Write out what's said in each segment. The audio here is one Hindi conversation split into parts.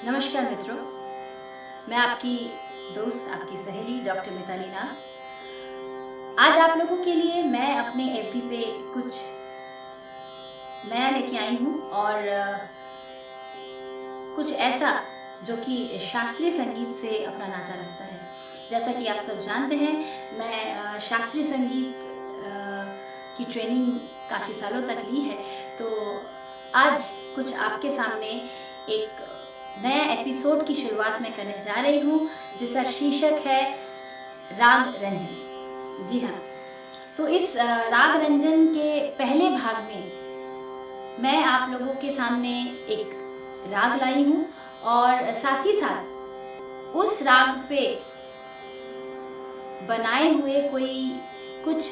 नमस्कार मित्रों, मैं आपकी दोस्त, आपकी सहेली डॉक्टर मिताली नाग। आज आप लोगों के लिए मैं अपने एफबी पे कुछ नया लेके आई हूँ और कुछ ऐसा जो कि शास्त्रीय संगीत से अपना नाता रखता है। जैसा कि आप सब जानते हैं, मैं शास्त्रीय संगीत की ट्रेनिंग काफ़ी सालों तक ली है, तो आज कुछ आपके सामने एक नया एपिसोड की शुरुआत मैं करने जा रही हूँ, जिसका शीर्षक है राग रंजन। जी हाँ, तो इस राग रंजन के पहले भाग में मैं आप लोगों के सामने एक राग लाई हूँ और साथ ही साथ उस राग पे बनाए हुए कुछ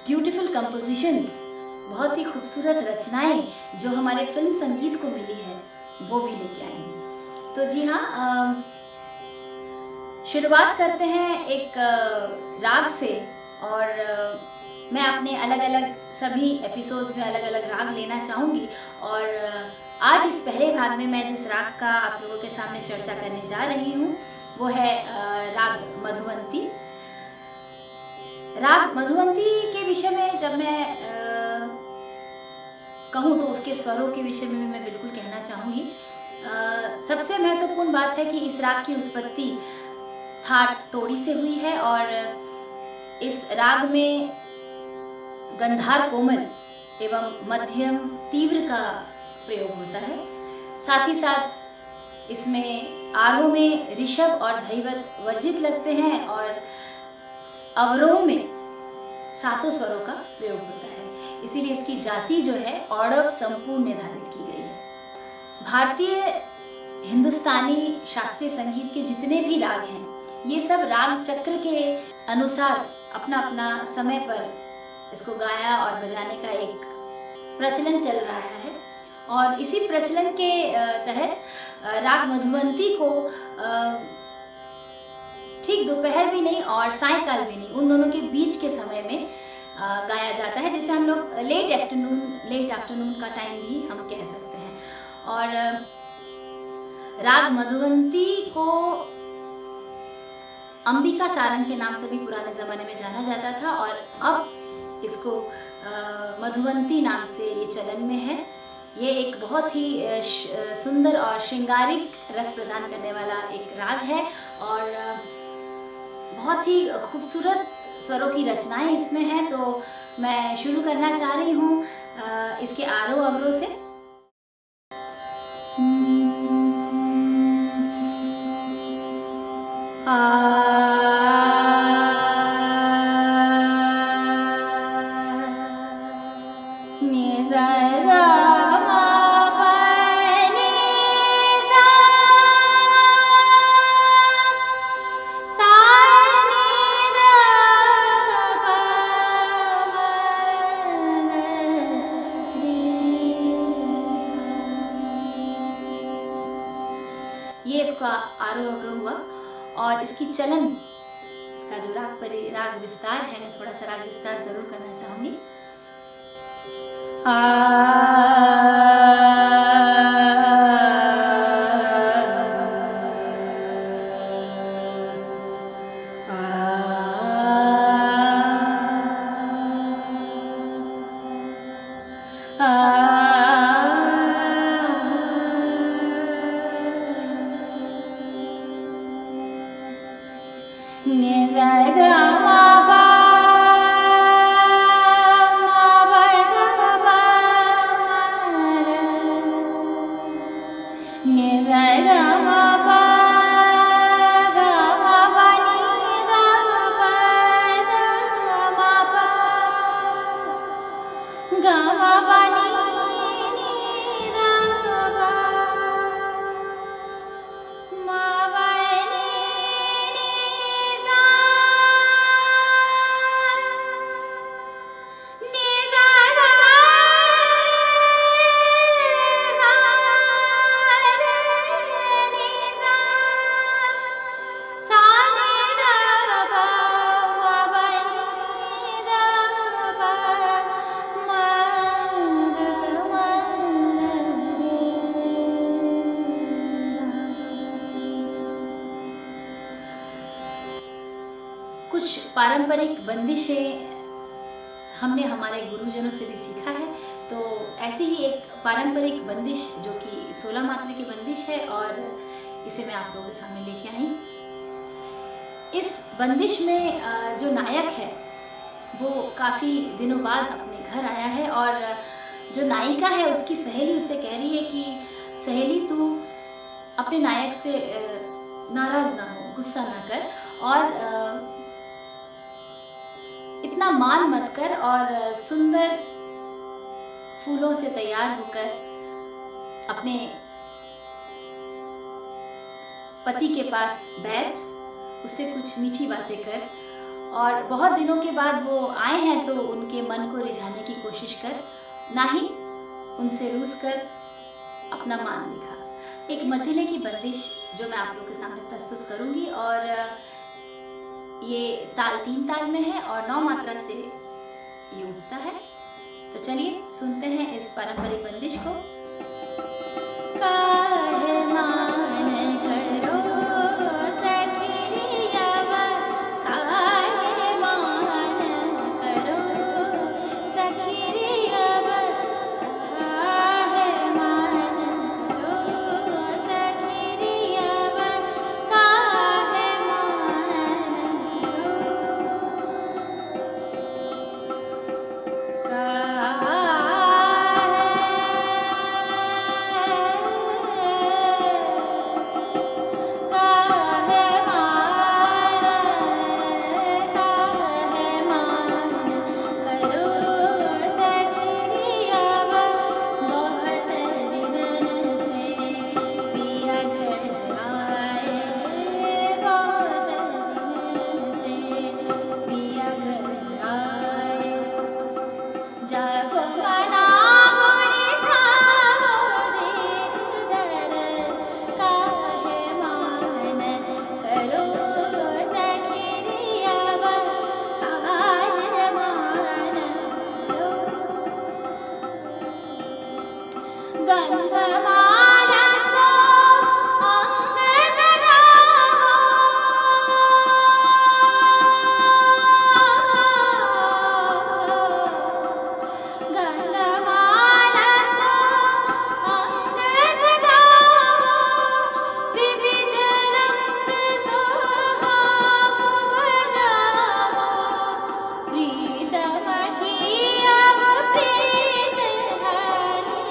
ब्यूटीफुल कंपोजिशंस, बहुत ही खूबसूरत रचनाएं जो हमारे फिल्म संगीत को मिली है, वो भी लेके आई हूँ। तो जी हाँ, शुरुआत करते हैं एक राग से। और मैं अपने अलग अलग सभी एपिसोड्स में अलग अलग राग लेना चाहूँगी। और आज इस पहले भाग में मैं जिस राग का आप लोगों के सामने चर्चा करने जा रही हूँ वो है राग मधुवंती। राग मधुवंती के विषय में जब मैं कहूँ तो उसके स्वरों के विषय में भी मैं बिल्कुल कहना चाहूँगी। सबसे महत्वपूर्ण बात है कि इस राग की उत्पत्ति थाट तोड़ी से हुई है और इस राग में गंधार कोमल एवं मध्यम तीव्र का प्रयोग होता है। साथ ही साथ इसमें आरोह में ऋषभ और धैवत वर्जित लगते हैं और अवरोह में सातों स्वरों का प्रयोग होता है। इसीलिए इसकी जाति जो है ऑर्डर संपूर्ण निर्धारित की गई है। भारतीय हिंदुस्तानी शास्त्रीय संगीत के जितने भी राग हैं, ये सब राग चक्र के अनुसार अपना अपना समय पर इसको गाया और बजाने का एक प्रचलन चल रहा है। और इसी प्रचलन के तहत राग मधुवंती को ठीक दोपहर भी नहीं और सायंकाल भी नहीं, उन दोनों के बीच के समय में गाया जाता है, जिसे हम लोग लेट आफ्टरनून का टाइम भी हम कह सकते हैं। और राग मधुवंती को अंबिका सारंग के नाम से भी पुराने ज़माने में जाना जाता था और अब इसको मधुवंती नाम से ये चलन में है। ये एक बहुत ही सुंदर और श्रृंगारिक रस प्रदान करने वाला एक राग है और बहुत ही खूबसूरत स्वरों की रचनाएं इसमें हैं। तो मैं शुरू करना चाह रही हूँ इसके आरोह अवरोह से। ये इसका आरोह अवरोह हुआ और इसकी चलन, इसका जो राग विस्तार है, मैं थोड़ा सा राग विस्तार जरूर करना चाहूंगी। कुछ पारंपरिक बंदिशें हमने हमारे गुरुजनों से भी सीखा है। तो ऐसी ही एक पारंपरिक बंदिश जो कि 16 मात्रा की बंदिश है और इसे मैं आप लोगों के सामने लेके आई। इस बंदिश में जो नायक है वो काफ़ी दिनों बाद अपने घर आया है और जो नायिका है उसकी सहेली उसे कह रही है कि सहेली तू अपने नायक से नाराज़ ना हो, गुस्सा ना कर और इतना मान मत कर और सुंदर फूलों से तैयार होकर अपने पति के पास बैठ, उससे कुछ मीठी बातें कर और बहुत दिनों के बाद वो आए हैं तो उनके मन को रिझाने की कोशिश कर, ना ही उनसे रूस कर अपना मान दिखा। एक मथिले की बंदिश जो मैं आप लोगों के सामने प्रस्तुत करूंगी और ये ताल 3 ताल में है और 9 मात्रा से ये उठता है। तो चलिए सुनते हैं इस पारंपरिक बंदिश को। काहे मान करो सखिरियव, काहे मान करो सखिरियव, काहे मान करो सखिरियव, काहे मान करो जागो मनावो रिझावो धीर धर, काहे मान करो सखिरियव, काहे मान करो गंधमाला सो अंग सजावो, गंधमाला सो अंग सजावो, विविध रंग सोगावो बजावो, प्रीतम की अब प्रीत हरे,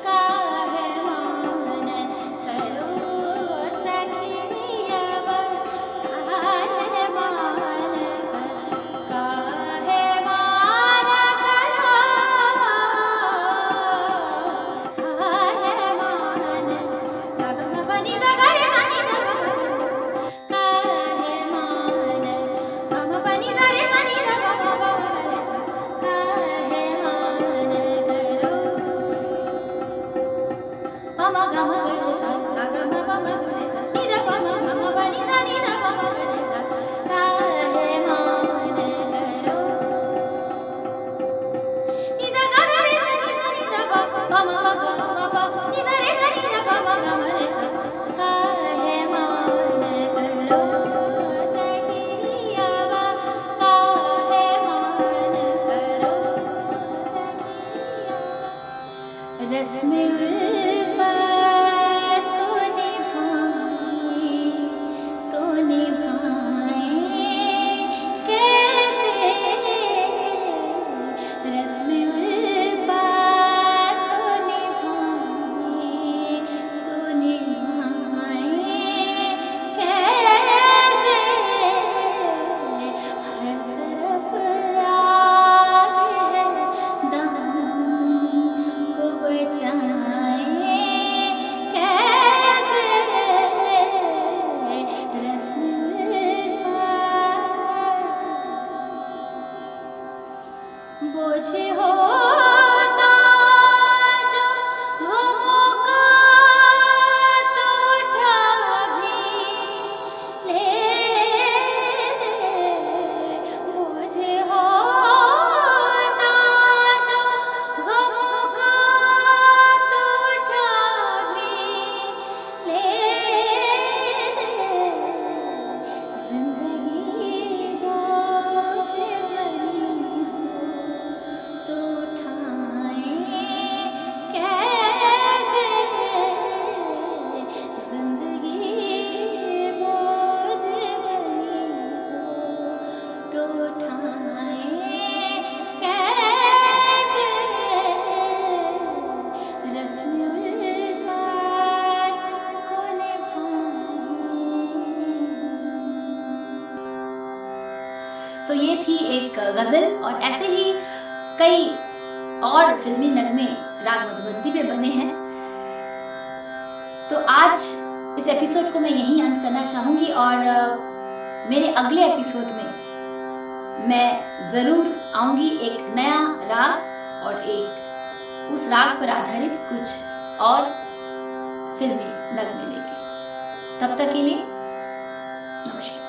काहे मान करो सखिरियव, काहे मान करो, काहे मान करो, काहे मान सागम बनी सगरे सनी धम मगरे, काहे मान गम बनी सरे सनी धम मगरे, काहे मान करो पम गम गरे सा सा गम पम गरे सा नि ध पम गम बनि सा नि ध पम गरे सा, काहे मान करो नि सा ग ग रे सा नि ध प पम प ग म प नि सा रे सा नि ध पम गम रे सा, काहे मान करो सखिरियव, काहे मान करो सखिरियव। रस्म उल्फत को निभाए तो निभाए तो ये थी एक गज़ल, और ऐसे ही कई और फिल्मी नगमे राग मधुबंती पे बने हैं। तो आज इस एपिसोड को मैं यहीं अंत करना चाहूँगी, और मेरे अगले एपिसोड में मैं ज़रूर आऊँगी एक नया राग और एक उस राग पर आधारित कुछ और फिल्मी नगमे लेके। तब तक के लिए नमस्कार।